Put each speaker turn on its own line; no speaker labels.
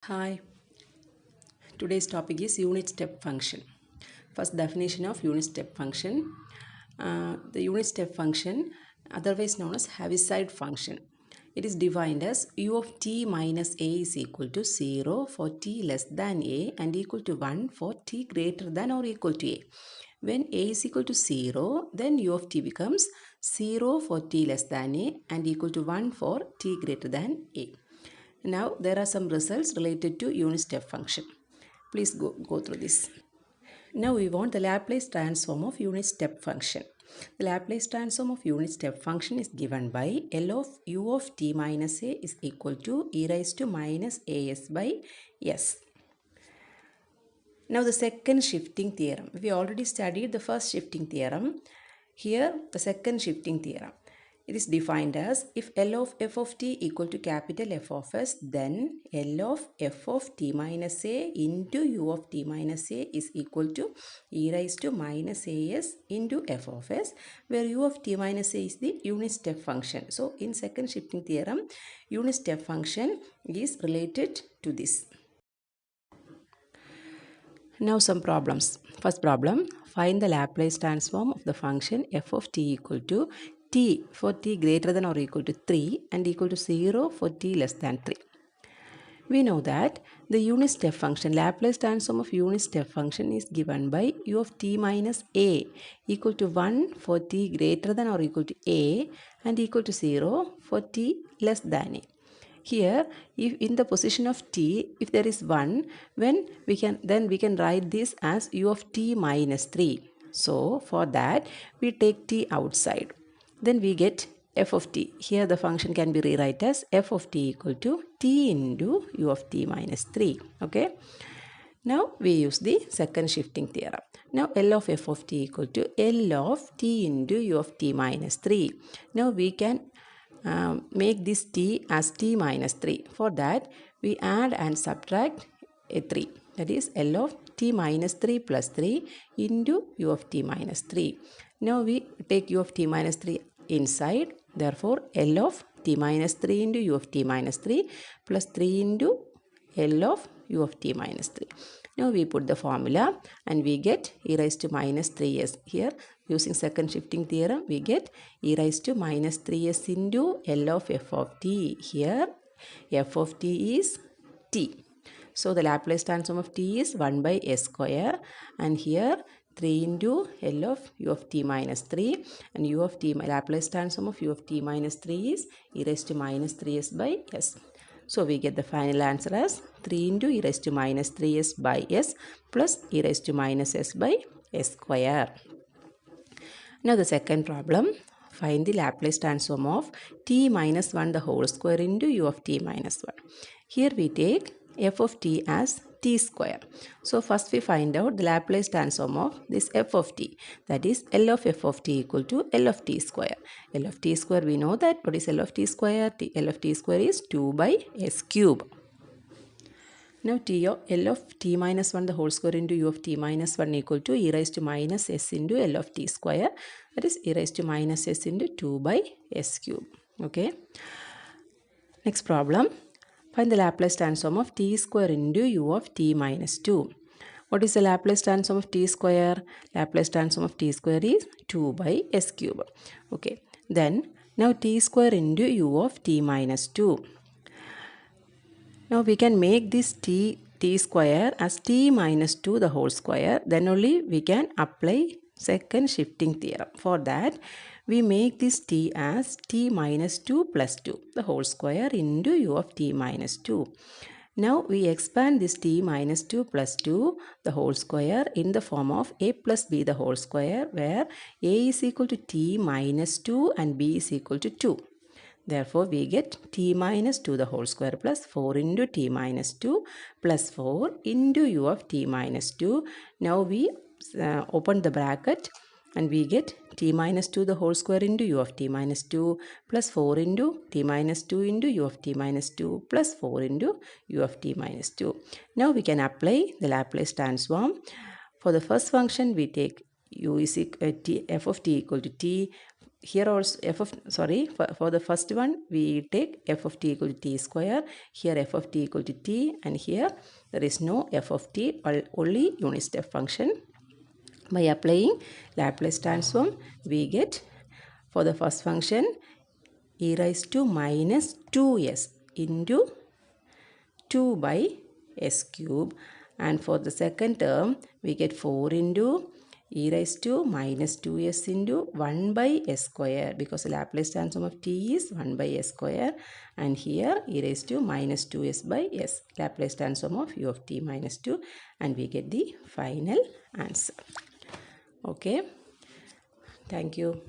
Hi, today's topic is unit step function. First definition of unit step function. The unit step function, otherwise known as Heaviside function. It is defined as u of t minus a is equal to 0 for t less than a and equal to 1 for t greater than or equal to a. When a is equal to 0, then u of t becomes 0 for t less than a and equal to 1 for t greater than a. Now there are some results related to unit step function. Please go through this. Now we want the Laplace transform of unit step function. The Laplace transform of unit step function is given by L of u of t minus a is equal to e raised to minus as by s. Now the second shifting theorem. We already studied the first shifting theorem. Here the second shifting theorem. It is defined as if L of f of t equal to capital F of s, then L of f of t minus a into u of t minus a is equal to e raised to minus as into f of s, where u of t minus a is the unit step function. So in second shifting theorem, unit step function is related to this. Now some problems. First problem, find the Laplace transform of the function f of t equal to t for t greater than or equal to 3 and equal to 0 for t less than 3. We know that the unit step function, Laplace transform of unit step function is given by u of t minus a equal to 1 for t greater than or equal to a and equal to 0 for t less than a. Here, if in the position of t, if there is 1, then we can write this as u of t minus 3. So, for that, we take t outside. Then we get f of t. Here the function can be rewrite as f of t equal to t into u of t minus 3. Okay. Now we use the second shifting theorem. Now L of f of t equal to L of t into u of t minus 3. Now we can make this t as t minus 3. For that, we add and subtract a 3. That is L of t minus 3 plus 3 into u of t minus 3. Now we take u of t minus 3 inside. Therefore, L of t minus 3 into u of t minus 3 plus 3 into L of u of t minus 3. Now we put the formula and we get e raised to minus 3s. Here using second shifting theorem we get e raised to minus 3s into L of f of t. Here f of t is t. So the Laplace transform of t is 1 by s square, and here 3 into L of u of t minus 3, and u of t Laplace transform of u of t minus 3 is e raised to minus 3s by s. So we get the final answer as 3 into e raised to minus 3s by s plus e raised to minus s by s square. Now the second problem, find the Laplace transform of t minus 1 the whole square into u of t minus 1. Here we take f of t as t square. So first we find out the Laplace transform of this f of t, that is L of f of t equal to L of t square. L of t square, we know that what is L of t square? L of t square is 2 by s cube. Now L of t minus 1 the whole square into u of t minus 1 equal to e raised to minus s into L of t square, that is e raised to minus s into 2 by s cube. Okay. Next problem. Find the Laplace transform of t square into u of t minus 2. What is the Laplace transform of t square? Laplace transform of t square is 2 by s cube. Okay. Then, now t square into u of t minus 2. Now we can make this t square as t minus 2 the whole square. Then only we can apply second shifting theorem. For that, we make this t as t minus 2 plus 2 the whole square into u of t minus 2. Now we expand this t minus 2 plus 2 the whole square in the form of a plus b the whole square, where a is equal to t minus 2 and b is equal to 2. Therefore, we get t minus 2 the whole square plus 4 into t minus 2 plus 4 into u of t minus 2. Now we open the bracket and we get t minus 2 the whole square into u of t minus 2 plus 4 into t minus 2 into u of t minus 2 plus 4 into u of t minus 2. Now we can apply the Laplace transform. For the first function, we take u is f of t equal to t here also for the first one we take f of t equal to t square, here f of t equal to t, and here there is no f of t, only unit step function. By applying Laplace transform, we get for the first function e raised to minus 2s into 2 by s cube, and for the second term we get 4 into e raised to minus 2s into 1 by s square, because the Laplace transform of t is 1 by s square, and here e raised to minus 2s by s, Laplace transform of u of t minus 2, and we get the final answer. Okay, thank you.